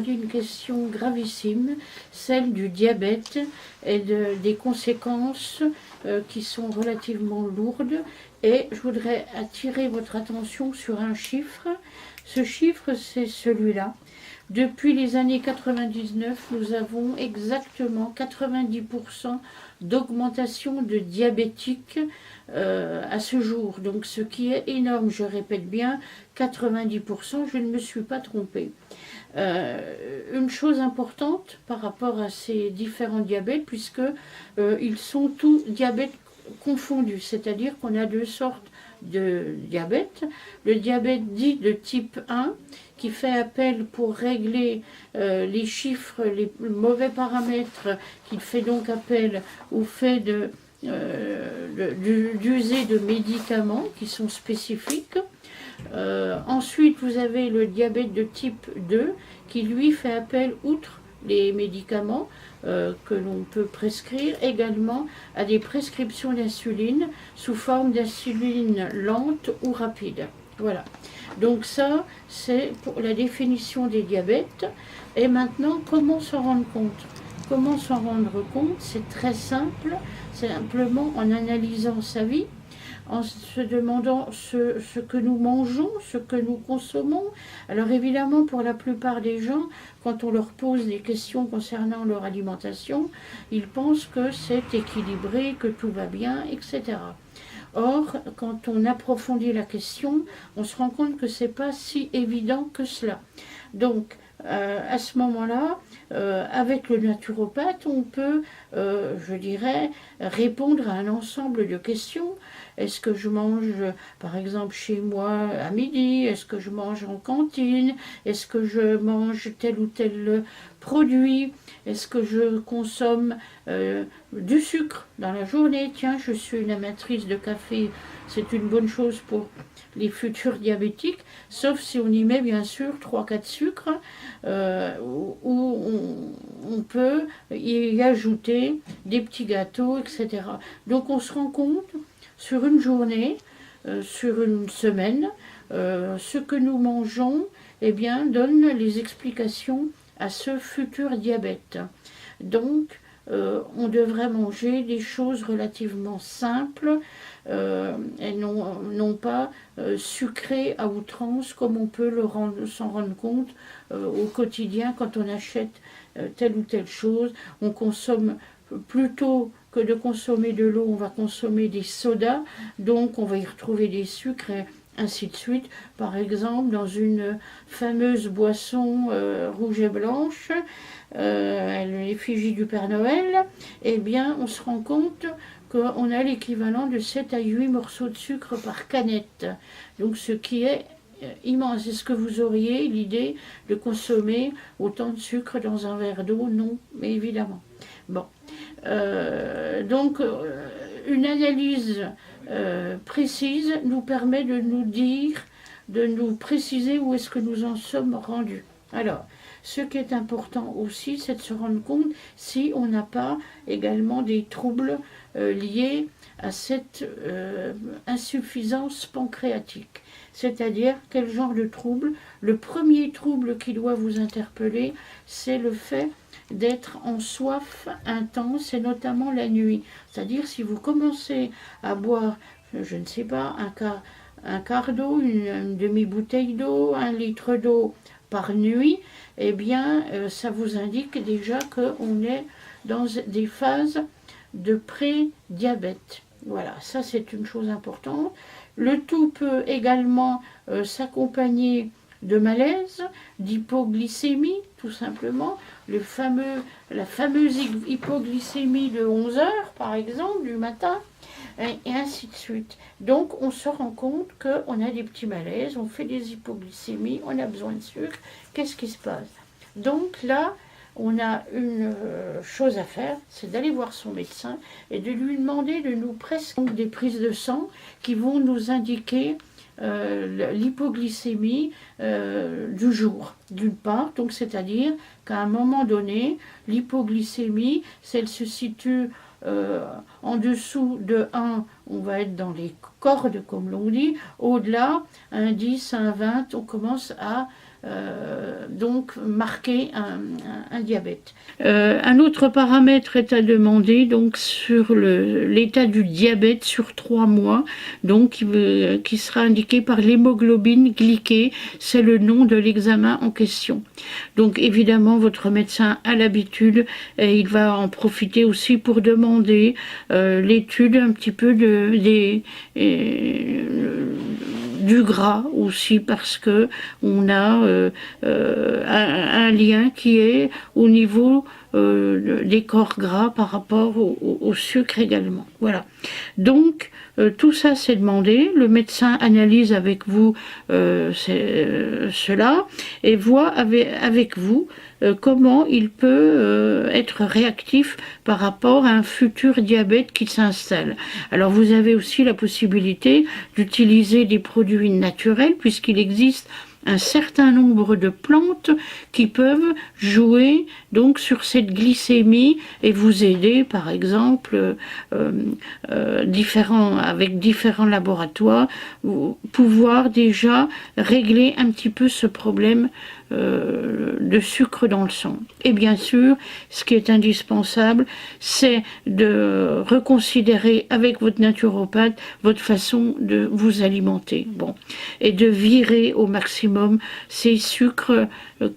demandé une question gravissime, celle du diabète et des conséquences qui sont relativement lourdes. Et je voudrais attirer votre attention sur un chiffre. Ce chiffre, c'est celui-là. Depuis les années 99, nous avons exactement 90% d'augmentation de diabétiques à ce jour. Donc ce qui est énorme, je répète bien, 90%, je ne me suis pas trompée. Une chose importante par rapport à ces différents diabètes, puisque ils sont tous diabètes confondus, c'est-à-dire qu'on a deux sortes de diabète. Le diabète dit de type 1, qui fait appel pour régler les chiffres, les mauvais paramètres, qui fait donc appel au fait d'user de médicaments qui sont spécifiques. Ensuite, vous avez le diabète de type 2, qui lui fait appel, outre les médicaments que l'on peut prescrire, également à des prescriptions d'insuline sous forme d'insuline lente ou rapide. Voilà. Donc ça, c'est pour la définition des diabètes. Et maintenant, comment s'en rendre compte? Comment s'en rendre compte? C'est très simple, simplement en analysant sa vie, en se demandant ce que nous mangeons, ce que nous consommons. Alors évidemment, pour la plupart des gens, quand on leur pose des questions concernant leur alimentation, ils pensent que c'est équilibré, que tout va bien, etc. Or, quand on approfondit la question, on se rend compte que ce n'est pas si évident que cela. Donc, à ce moment-là, avec le naturopathe, on peut, je dirais, répondre à un ensemble de questions. Est-ce que je mange, par exemple, chez moi à midi? Est-ce que je mange en cantine? Est-ce que je mange tel ou tel produit? Est-ce que je consomme du sucre dans la journée? Tiens, je suis une amatrice de café, c'est une bonne chose pour les futurs diabétiques, sauf si on y met bien sûr 3-4 sucres, où on peut y ajouter des petits gâteaux, etc. Donc on se rend compte sur une journée, sur une semaine, ce que nous mangeons, eh bien, donne les explications à ce futur diabète. Donc, on devrait manger des choses relativement simples et non pas sucrées à outrance, comme on peut s'en rendre compte au quotidien quand on achète telle ou telle chose. On consomme plutôt que de consommer de l'eau, on va consommer des sodas, donc on va y retrouver des sucres et ainsi de suite. Par exemple, dans une fameuse boisson rouge et blanche, l'effigie du Père Noël, eh bien, on se rend compte qu'on a l'équivalent de 7 à 8 morceaux de sucre par canette. Donc, ce qui est immense. Est-ce que vous auriez l'idée de consommer autant de sucre dans un verre d'eau? Non, mais évidemment. Bon. Donc, une analyse précise nous permet de nous dire, de nous préciser où est-ce que nous en sommes rendus. Alors, ce qui est important aussi, c'est de se rendre compte si on n'a pas également des troubles liés à cette insuffisance pancréatique. C'est-à-dire, quel genre de trouble? Le premier trouble qui doit vous interpeller, c'est le fait d'être en soif intense, et notamment la nuit. C'est-à-dire, si vous commencez à boire, je ne sais pas, un quart d'eau, une demi-bouteille d'eau, 1 litre d'eau par nuit, eh bien, ça vous indique déjà qu'on est dans des phases de pré-diabète. Voilà, ça c'est une chose importante. Le tout peut également s'accompagner de malaise, d'hypoglycémie, tout simplement. La fameuse hypoglycémie de 11 heures, par exemple, du matin, et ainsi de suite. Donc, on se rend compte qu'on a des petits malaises, on fait des hypoglycémies, on a besoin de sucre. Qu'est-ce qui se passe? Donc là, on a une chose à faire, c'est d'aller voir son médecin et de lui demander de nous prescrire des prises de sang qui vont nous indiquer l'hypoglycémie du jour, d'une part. Donc, c'est-à-dire qu'à un moment donné, l'hypoglycémie, si elle se situe en dessous de 1, on va être dans les cordes, comme l'on dit. Au-delà, un 10, un 20, on commence à donc marquer un diabète. Un autre paramètre est à demander donc sur l'état du diabète sur 3 mois, donc qui sera indiqué par l'hémoglobine glyquée, c'est le nom de l'examen en question. Donc évidemment votre médecin a l'habitude et il va en profiter aussi pour demander l'étude un petit peu du gras aussi, parce que on a un lien qui est au niveau des corps gras par rapport au sucre également. Voilà. Donc tout ça c'est demandé, le médecin analyse avec vous cela et voit avec vous comment il peut être réactif par rapport à un futur diabète qui s'installe. Alors vous avez aussi la possibilité d'utiliser des produits naturels, puisqu'il existe un certain nombre de plantes qui peuvent jouer donc sur cette glycémie et vous aider, par exemple avec différents laboratoires, pouvoir déjà régler un petit peu ce problème de sucre dans le sang. Et bien sûr, ce qui est indispensable, c'est de reconsidérer avec votre naturopathe votre façon de vous alimenter. Bon, et de virer au maximum ces sucres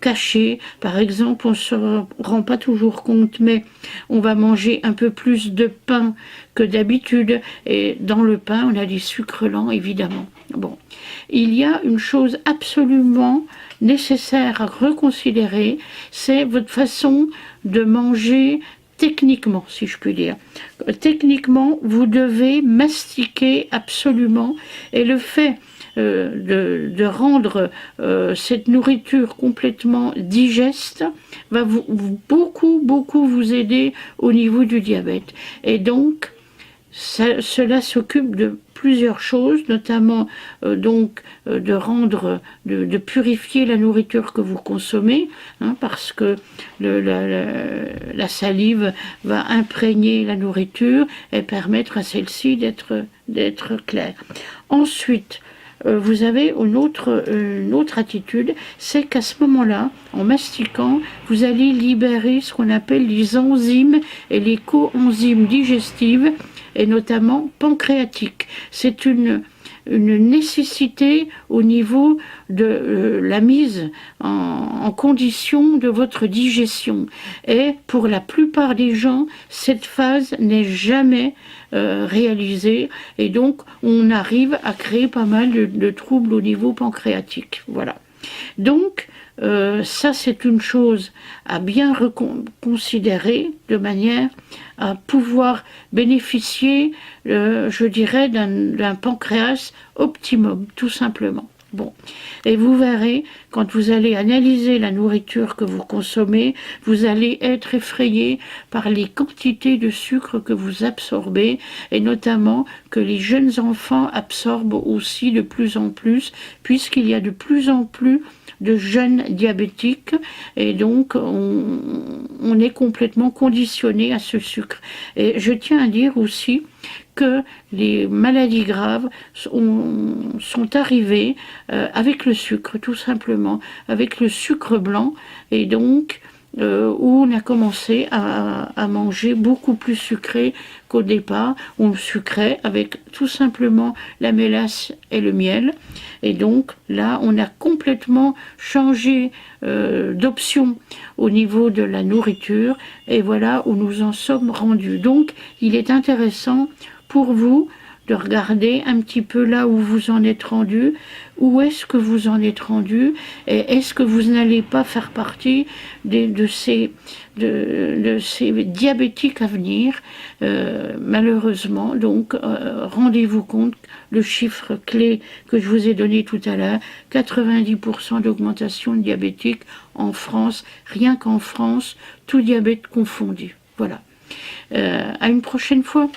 cachés. Par exemple, on ne se rend pas toujours compte, mais on va manger un peu plus de pain que d'habitude, et dans le pain, on a des sucres lents, évidemment. Bon, il y a une chose absolument nécessaire à reconsidérer, c'est votre façon de manger techniquement, si je puis dire. Techniquement, vous devez mastiquer absolument, et le fait de rendre cette nourriture complètement digeste va beaucoup vous aider au niveau du diabète. Et donc, cela s'occupe de plusieurs choses, notamment de purifier la nourriture que vous consommez, hein, parce que la salive va imprégner la nourriture et permettre à celle-ci d'être claire. Ensuite, vous avez une autre attitude, c'est qu'à ce moment-là, en mastiquant, vous allez libérer ce qu'on appelle les enzymes et les coenzymes digestives, et notamment pancréatiques. C'est une nécessité au niveau de la mise en condition de votre digestion. Et pour la plupart des gens, cette phase n'est jamais réalisée, et donc on arrive à créer pas mal de troubles au niveau pancréatique. Voilà. Donc, ça c'est une chose à bien reconsidérer de manière à pouvoir bénéficier, je dirais, d'un pancréas optimum, tout simplement. Bon, et vous verrez, quand vous allez analyser la nourriture que vous consommez, vous allez être effrayé par les quantités de sucre que vous absorbez, et notamment que les jeunes enfants absorbent aussi de plus en plus, puisqu'il y a de plus en plus de jeunes diabétiques, et donc on est complètement conditionné à ce sucre. Et je tiens à dire aussi que les maladies graves sont arrivées avec le sucre, tout simplement, avec le sucre blanc, et donc où on a commencé à manger beaucoup plus sucré qu'au départ. On sucrait avec tout simplement la mélasse et le miel, et donc là on a complètement changé d'option au niveau de la nourriture, et voilà où nous en sommes rendus. Donc il est intéressant pour vous de regarder un petit peu là où vous en êtes rendu, où est-ce que vous en êtes rendu, et est-ce que vous n'allez pas faire partie de ces diabétiques à venir, malheureusement. Donc rendez-vous compte, le chiffre clé que je vous ai donné tout à l'heure, 90% d'augmentation de diabétiques en France, rien qu'en France, tout diabète confondu. Voilà. À une prochaine fois.